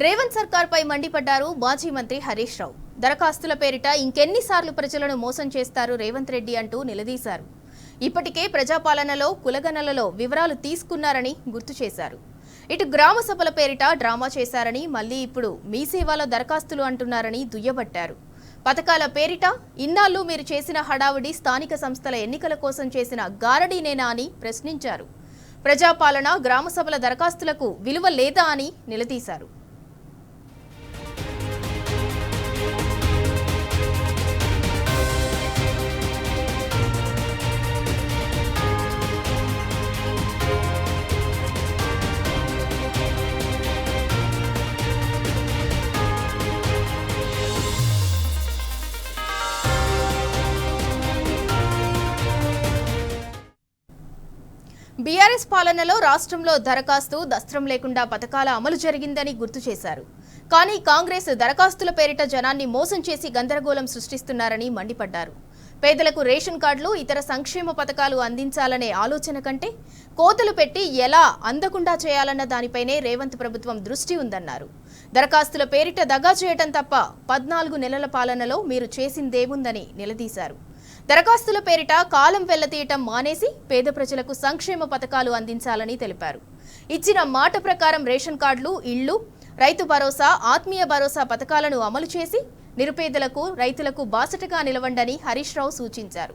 రేవంత్ సర్కార్పై మండిపడ్డారు మాజీ మంత్రి హరీష్ రావు. దరఖాస్తుల పేరిట ఇంకెన్నిసార్లు ప్రజలను మోసం చేస్తారు రేవంత్ రెడ్డి అంటూ నిలదీశారు. ఇప్పటికే ప్రజాపాలనలో కులగణలలో వివరాలు తీసుకున్నారని గుర్తు చేశారు. ఇటు గ్రామ సభల పేరిట డ్రామా చేశారని, మళ్లీ ఇప్పుడు మీ సేవలో దరఖాస్తులు అంటున్నారని దుయ్యబట్టారు. పథకాల పేరిట ఇన్నాళ్లు మీరు చేసిన హడావుడి స్థానిక సంస్థల ఎన్నికల కోసం చేసిన గారడీనేనా అని ప్రశ్నించారు. ప్రజాపాలన, గ్రామ సభల దరఖాస్తులకు విలువ లేదా అని నిలదీశారు. బీఆర్ఎస్ పాలనలో రాష్ట్రంలో దరఖాస్తు దస్త్రం లేకుండా పథకాల అమలు జరిగిందని గుర్తు చేశారు. కానీ కాంగ్రెస్ దరఖాస్తుల పేరిట జనాన్ని మోసం చేసి గందరగోళం సృష్టిస్తున్నారని మండిపడ్డారు. పేదలకు రేషన్ కార్డులు, ఇతర సంక్షేమ పథకాలు అందించాలనే ఆలోచన కంటే కోతలు పెట్టి ఎలా అందకుండా చేయాలన్న దానిపైనే రేవంత్ ప్రభుత్వం దృష్టి ఉందన్నారు. దరఖాస్తుల పేరిట దగా చేయటం తప్ప 14 నెలల పాలనలో మీరు చేసిందేముందని నిలదీశారు. దరఖాస్తుల పేరిట కాలం వెళ్లతీయటం మానేసి పేద ప్రజలకు సంక్షేమ పథకాలు అందించాలని తెలిపారు. ఇచ్చిన మాట ప్రకారం రేషన్ కార్డులు, ఇళ్లు, రైతు భరోసా, ఆత్మీయ భరోసా పథకాలను అమలు చేసి నిరుపేదలకు, రైతులకు బాసటగా నిలవండని హరీష్ రావు సూచించారు.